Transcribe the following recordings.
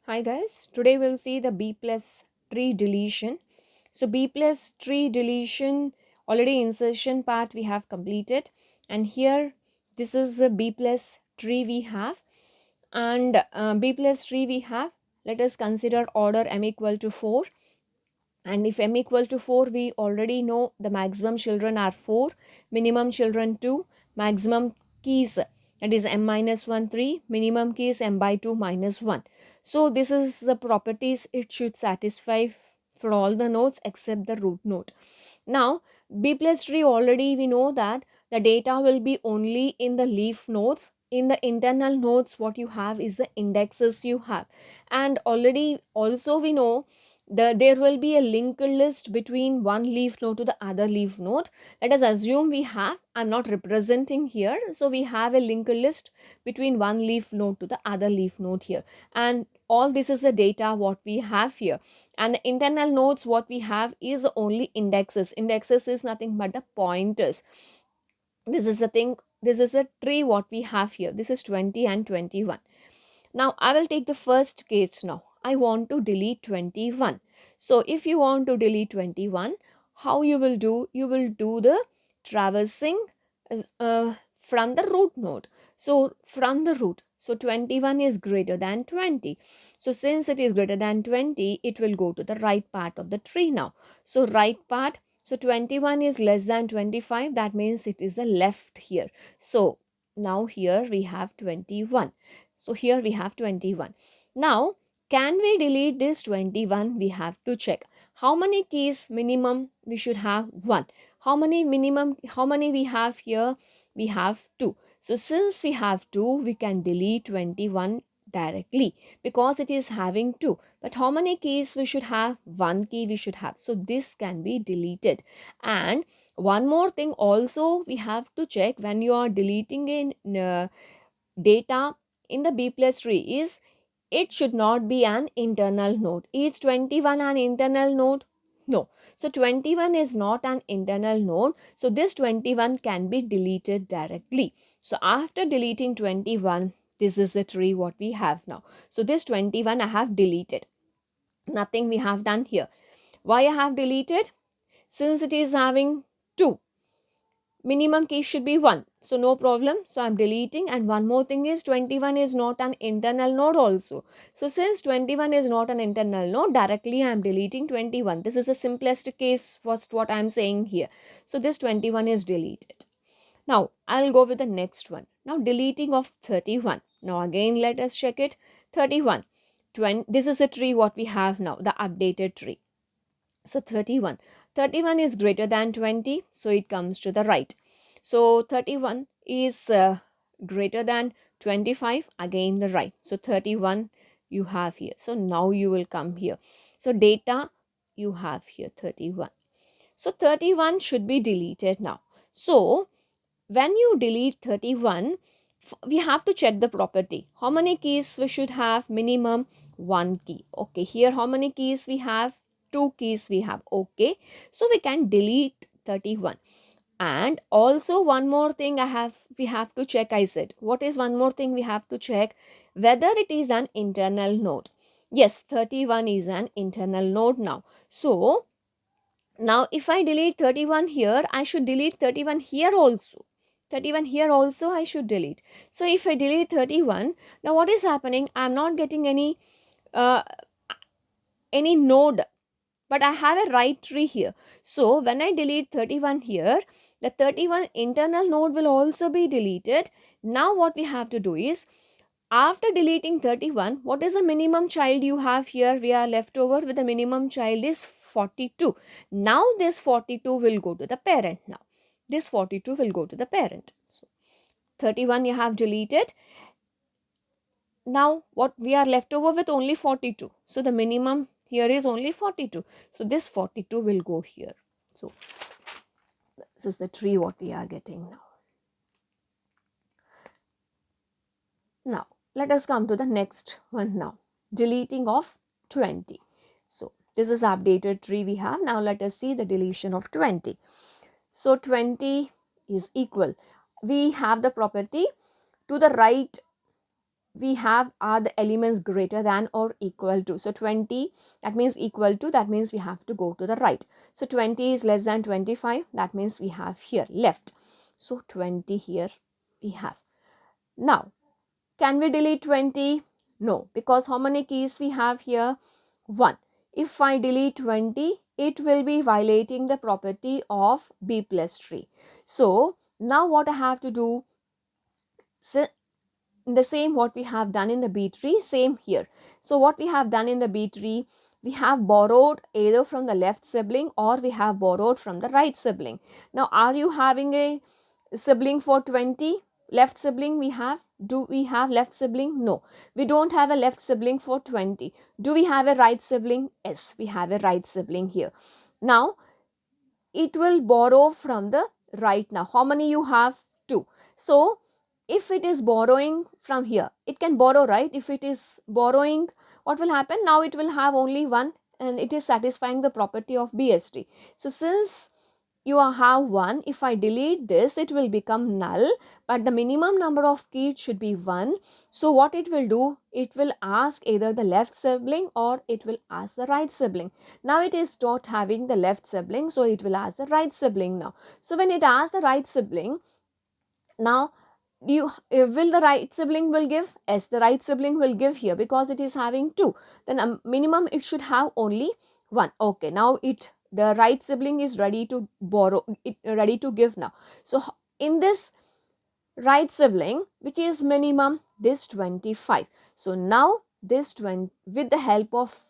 Hi guys, today we'll see the B plus tree deletion. So B plus tree deletion, already insertion part we have completed, and here this is a B plus tree we have, and B plus tree we have. Let us consider order m equal to 4, and if m equal to 4, we already know the maximum children are 4, minimum children 2, maximum keys, that is m minus 1 3, minimum keys m by 2 minus 1. So this is the properties it should satisfy for all the nodes except the root node. Now B plus tree, already we know that the data will be only in the leaf nodes. In the internal nodes, what you have is the indexes you have, and already also we know there will be a linked list between one leaf node to the other leaf node. Let us assume we have, I'm not representing here, so we have a linked list between one leaf node to the other leaf node here, and all this is the data what we have here. And the internal nodes what we have is only indexes is nothing but the pointers. This is the thing, this is the tree what we have here. This is 20 and 21. Now I will take the first case. Now I want to delete 21. So if you want to delete 21, how you will do? You will do the traversing from the root node. So from the root. So 21 is greater than 20. So since it is greater than 20, it will go to the right part of the tree now. So right part. So 21 is less than 25. That means it is the left here. So now here we have 21. So here we have 21. Now, can we delete this 21? We have to check. How many keys minimum we should have? 1. How many minimum, how many we have here? We have 2. So since we have 2, we can delete 21 directly because it is having 2. But how many keys we should have? 1 key we should have. So this can be deleted. And one more thing also we have to check when you are deleting in data in the B plus tree is it should not be an internal node. Is 21 an internal node? No. So 21 is not an internal node. So this 21 can be deleted directly. So after deleting 21, this is the tree what we have now. So this 21 I have deleted. Nothing we have done here. Why I have deleted? Since it is having 2. Minimum key should be 1. So no problem. So I'm deleting. And one more thing is 21 is not an internal node also. So since 21 is not an internal node, directly I'm deleting 21. This is the simplest case first what I'm saying here. So this 21 is deleted. Now I'll go with the next one. Now deleting of 31. Now again let us check it. 31. This is a tree what we have now, the updated tree. So 31. 31 is greater than 20. So it comes to the right. So 31 is greater than 25. Again the right. So 31 you have here. So now you will come here. So data you have here 31. So 31 should be deleted now. So when you delete 31, we have to check the property. How many keys we should have? Minimum 1 key. Okay, here how many keys we have? 2 keys we have. Okay, so we can delete 31. And also one more thing we have to check. I said, what is one more thing we have to check? Whether it is an internal node. Yes, 31 is an internal node now. So now if I delete 31 here, I should delete 31 here also. 31 here also I should delete. So if I delete 31, now what is happening? I'm not getting uh, any node, but I have a right tree here. So when I delete 31 here, the 31 internal node will also be deleted. Now what we have to do is, after deleting 31, what is the minimum child you have here? We are left over with the minimum child is 42. Now this 42 will go to the parent now. This 42 will go to the parent. So 31 you have deleted. Now what we are left over with? Only 42. So the minimum here is only 42. So this 42 will go here. So this is the tree what we are getting now. Now let us come to the next one now. Deleting of 20. So this is updated tree we have. Now let us see the deletion of 20. So 20 is equal. We have the property to the right. we have are the elements greater than or equal to. So 20, that means equal to, that means we have to go to the right. So 20 is less than 25, that means we have here left. So 20 here we have. Now, can we delete 20? No, because how many keys we have here? 1. If I delete 20, it will be violating the property of B plus tree. So, now what I have to do? So, the same what we have done in the B tree, same here. So, what we have done in the B tree, we have borrowed either from the left sibling or we have borrowed from the right sibling. Now, are you having a sibling for 20? Left sibling we have. Do we have left sibling? No, we don't have a left sibling for 20. Do we have a right sibling? Yes, we have a right sibling here. Now it will borrow from the right. Now how many you have? 2. So if it is borrowing from here, it can borrow, right? If it is borrowing, what will happen? Now it will have only 1 and it is satisfying the property of BST. So since you have 1, if I delete this, it will become null, but the minimum number of keys should be 1. So what it will do, it will ask either the left sibling or it will ask the right sibling. Now it is not having the left sibling, so it will ask the right sibling now. So when it asks the right sibling, now will the right sibling will give? Yes, the right sibling will give here because it is having 2. Then minimum it should have only 1. Okay, now the right sibling is ready to borrow, ready to give now. So in this right sibling, which is minimum, this 25. So now this 20, with the help of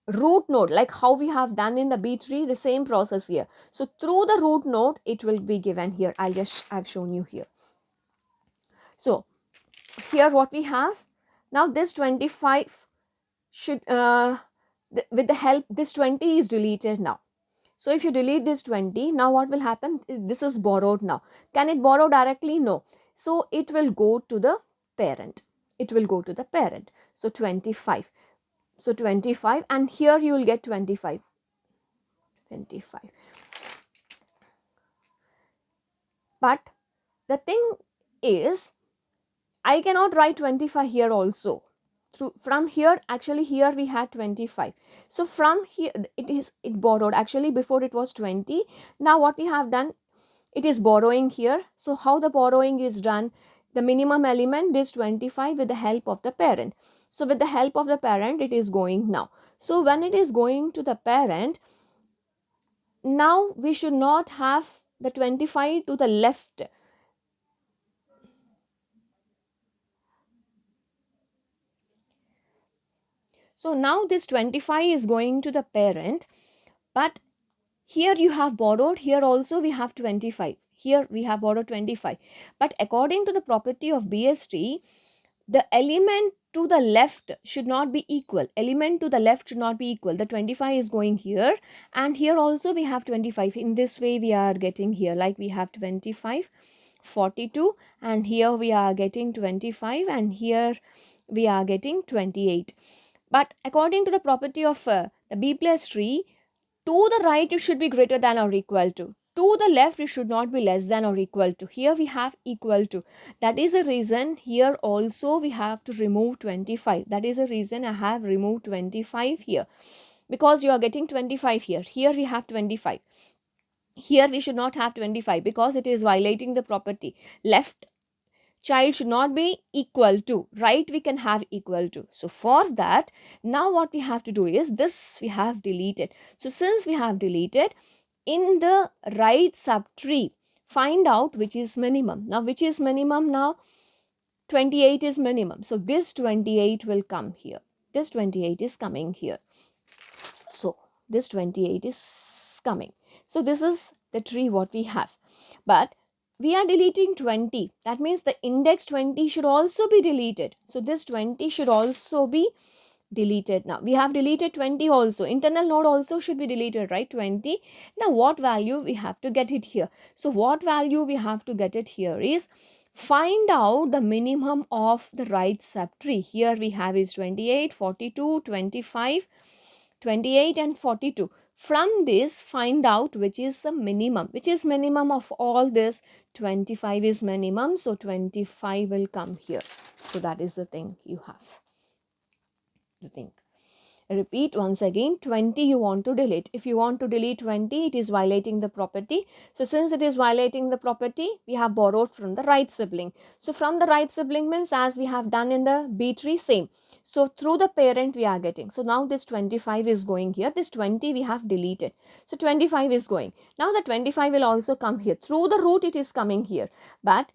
root node, like how we have done in the B tree, the same process here. So through the root node, it will be given here. I've shown you here. So here what we have, now this 25 should, with the help, this 20 is deleted now. So if you delete this 20, now what will happen? This is borrowed now. Can it borrow directly? No. So it will go to the parent. It will go to the parent. So 25. So 25 and here you will get 25. 25. But the thing is, I cannot write 25 here also. From here, actually here we had 25. So from here, it borrowed. Actually before it was 20. Now what we have done, it is borrowing here. So how the borrowing is done? The minimum element is 25 with the help of the parent. So with the help of the parent, it is going now. So when it is going to the parent, now we should not have the 25 to the left. So now this 25 is going to the parent, but here you have borrowed, here also we have 25. Here we have borrowed 25. But according to the property of BST, the element to the left should not be equal. Element to the left should not be equal. The 25 is going here and here also we have 25. In this way we are getting here, like we have 25, 42 and here we are getting 25 and here we are getting 28. But according to the property of the B plus tree, to the right it should be greater than or equal to. To the left it should not be less than or equal to. Here we have equal to. That is the reason here also we have to remove 25. That is the reason I have removed 25 here. Because you are getting 25 here. Here we have 25. Here we should not have 25 because it is violating the property. Left child should not be equal to, right? We can have equal to. So for that, now what we have to do is this we have deleted. So since we have deleted, in the right subtree, find out which is minimum. Now which is minimum now? 28 is minimum. So this 28 will come here. This 28 is coming here. So this 28 is coming. So this is the tree what we have. But we are deleting 20. That means the index 20 should also be deleted. So this 20 should also be deleted. Now we have deleted 20 also. Internal node also should be deleted, right? 20. Now what value we have to get it here? So what value we have to get it here is, find out the minimum of the right subtree. Here we have is 28, 42, 25, 28 and 42. From this, find out which is the minimum. Which is minimum of all this? 25 is minimum, so 25 will come here. So that is the thing you have to think. Repeat once again, 20 you want to delete. If you want to delete 20, it is violating the property. So since it is violating the property, we have borrowed from the right sibling. So from the right sibling means as we have done in the B tree, same. So through the parent we are getting. So now this 25 is going here. This 20 we have deleted. So 25 is going. Now the 25 will also come here. Through the root it is coming here. But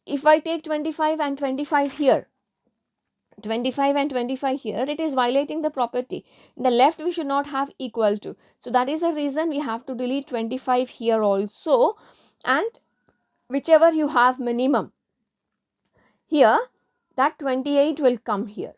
if I take 25 and 25 here, 25 and 25 here, it is violating the property. In the left we should not have equal to. So that is the reason we have to delete 25 here also, and whichever you have minimum here, that 28 will come here.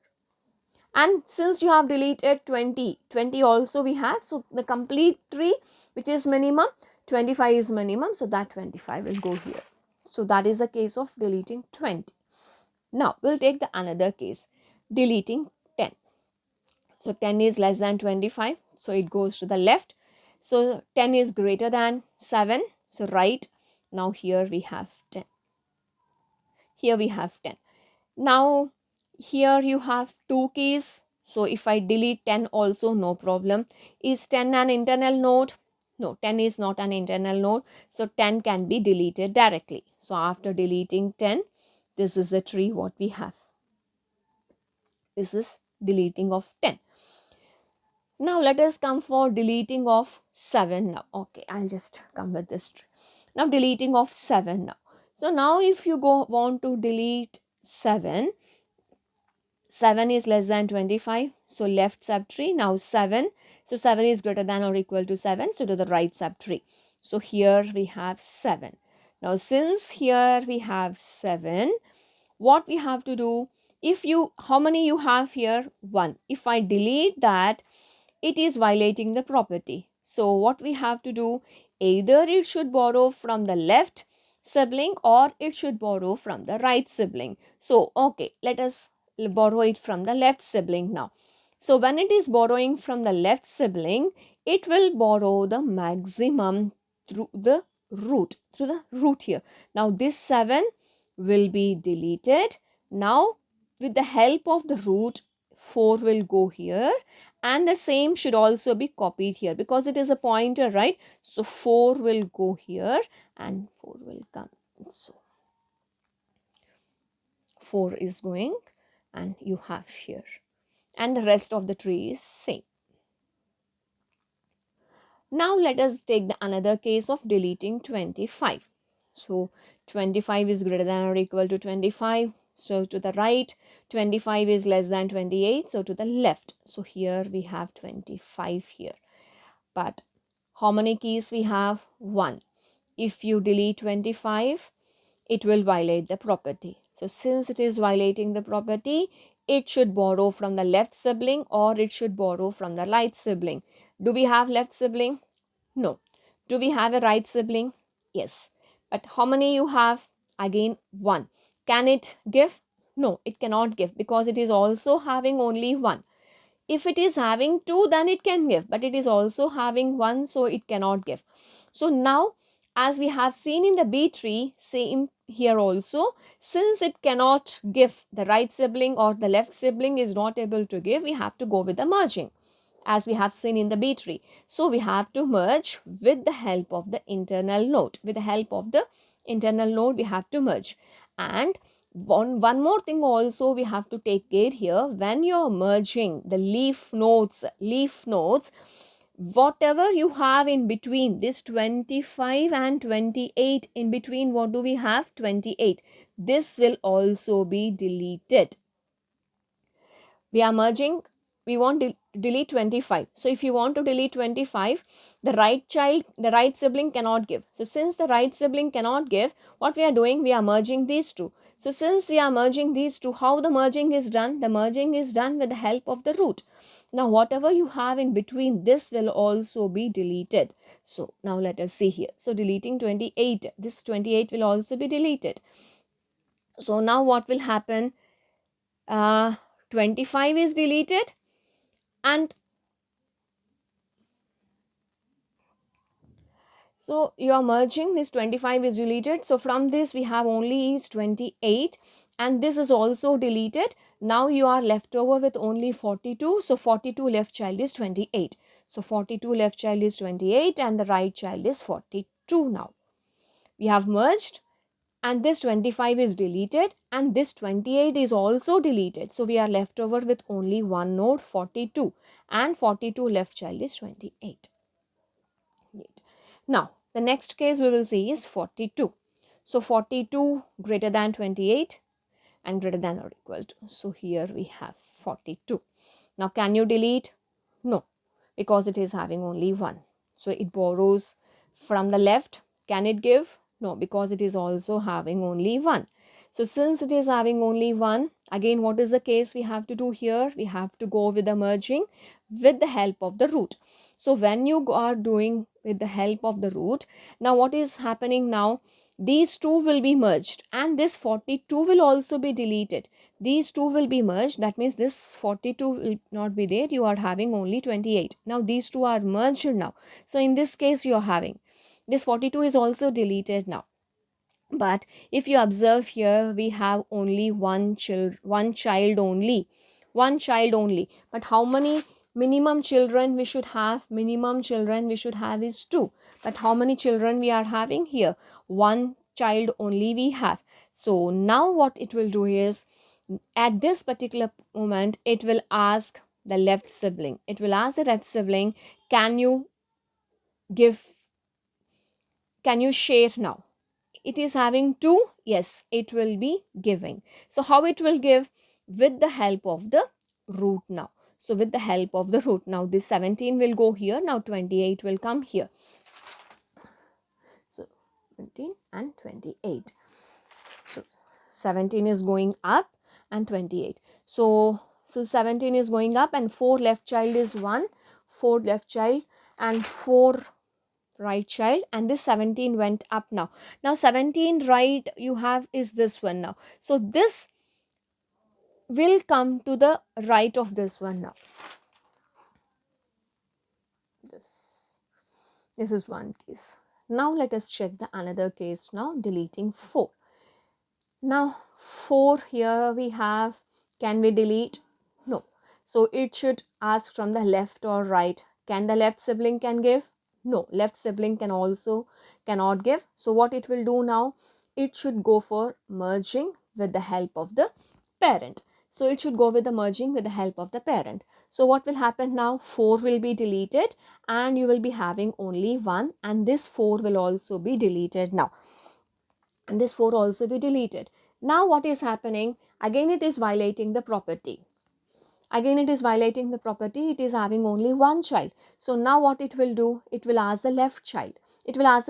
And since you have deleted 20 also we have, so the complete tree which is minimum, 25 is minimum, so that 25 will go here. So that is the case of deleting 20. Now we'll take the another case, deleting 10. So 10 is less than 25, so it goes to the left. So 10 is greater than 7, so right. Now here we have 10. Here we have 10. Now here you have two keys. So if I delete 10 also, no problem. Is 10 an internal node? No, 10 is not an internal node. So 10 can be deleted directly. So after deleting 10, this is the tree what we have. This is deleting of 10. Now let us come for deleting of 7 now. Okay, I'll just come with this tree. Now deleting of 7 now. So now if you want to delete 7, 7 is less than 25. So left subtree. Now 7. So 7 is greater than or equal to 7. So to the right subtree. So here we have 7. Now since here we have 7, what we have to do? If you, how many you have here? 1. If I delete that, it is violating the property. So what we have to do? Either it should borrow from the left sibling or it should borrow from the right sibling. So okay, let us borrow it from the left sibling now. So when it is borrowing from the left sibling, it will borrow the maximum through the root, here. Now this 7 will be deleted. Now with the help of the root, 4 will go here, and the same should also be copied here because it is a pointer, right? So 4 will go here and 4 will come. So 4 is going and you have here, and the rest of the tree is same. Now let us take the another case of deleting 25. So 25 is greater than or equal to 25. So to the right, 25 is less than 28. So to the left. So here we have 25 here. But how many keys we have? 1. If you delete 25, it will violate the property. So since it is violating the property, it should borrow from the left sibling or it should borrow from the right sibling. Do we have left sibling? No. Do we have a right sibling? Yes. But how many you have? Again 1. Can it give? No, it cannot give because it is also having only 1. If it is having 2, then it can give, but it is also having 1, so it cannot give. So now, as we have seen in the B tree, same here also, since it cannot give, the right sibling or the left sibling is not able to give, we have to go with the merging, as we have seen in the B tree. So we have to merge with the help of the internal node. With the help of the internal node, we have to merge. And one more thing also we have to take care here. When you are merging the leaf nodes, whatever you have in between this 25 and 28, in between what do we have? 28. This will also be deleted. We are merging, we want to delete 25. So if you want to delete 25, the right sibling cannot give. So since the right sibling cannot give, what we are doing, we are merging these two. So since we are merging these two, how the merging is done? The merging is done with the help of the root. Now whatever you have in between, this will also be deleted. So now let us see here. So deleting 28, this 28 will also be deleted. So now what will happen? 25 is deleted and So you are merging, this 25 is deleted. So from this we have only is 28 and this is also deleted. Now you are left over with only 42. So 42 left child is 28. So 42 left child is 28 and the right child is 42 now. We have merged and this 25 is deleted and this 28 is also deleted. So we are left over with only one node 42 and 42 left child is 28. Now the next case we will see is 42. So 42 greater than 28 and greater than or equal to. So here we have 42. Now can you delete? No, because it is having only 1. So it borrows from the left. Can it give? No, because it is also having only 1. So since it is having only 1, again what is the case we have to do here? We have to go with the merging with the help of the root. So when you are doing with the help of the root, now what is happening now? These two will be merged and this 42 will also be deleted. These two will be merged. That means this 42 will not be there. You are having only 28. Now these two are merged now. So in this case you are having this 42 is also deleted now. But if you observe here, we have only one child only. One child only. But how many minimum children we should have? Minimum children we should have is 2. But how many children we are having here? One child only we have. So now what it will do is, at this particular moment, it will ask the left sibling. It will ask the left sibling, can you give, can you share now? It is having 2, yes, it will be giving. So how it will give? With the help of the root now. So with the help of the root, now this 17 will go here, now 28 will come here. So 17 and 28. So 17 is going up and 28. So 17 is going up and 4 left child is 1, 4 left child and 4 right child, and this 17 went up now. Now 17 right you have is this one now. So this will come to the right of this one now. This is one case. Now let us check the another case now, deleting 4. Now 4 here we have, can we delete? No. So it should ask from the left or right. Can the left sibling can give? No, left sibling can also cannot give. So what it will do now? It should go for merging with the help of the parent. So it should go with the merging with the help of the parent. So what will happen now? 4 will be deleted and you will be having only 1, and this 4 will also be deleted now. And this 4 also be deleted. Now what is happening? Again it is violating the property. Again it is violating the property. It is having only one child. So now what it will do? It will ask the left child. It will ask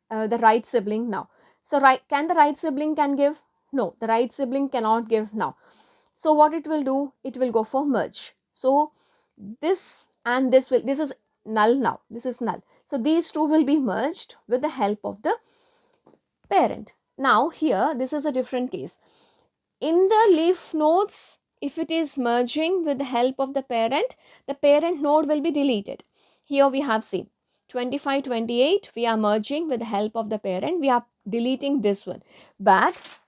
the right sibling now. So can the right sibling can give? No, the right sibling cannot give now. So what it will do? It will go for merge. So this and this will, this is null now. This is null. So these two will be merged with the help of the parent. Now here this is a different case. In the leaf nodes, if it is merging with the help of the parent node will be deleted. Here we have seen 25, 28, we are merging with the help of the parent, we are deleting this one. But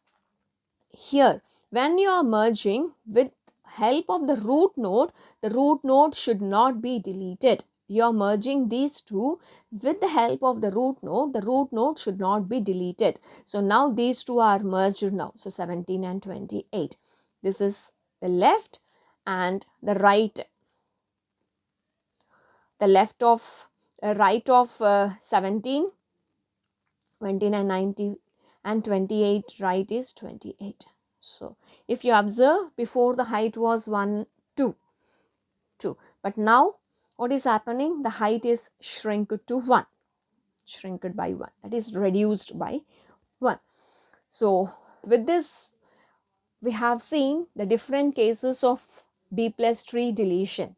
here, when you are merging with help of the root node should not be deleted. You are merging these two with the help of the root node should not be deleted. So now these two are merged now. So 17 and 28. This is the left and the right. The left of right of 17, 29, 90 and 28, right is 28. So if you observe, before the height was 1, 2, but now what is happening? The height is shrunk to 1, shrunk by 1, that is reduced by 1. So with this we have seen the different cases of B plus tree deletion.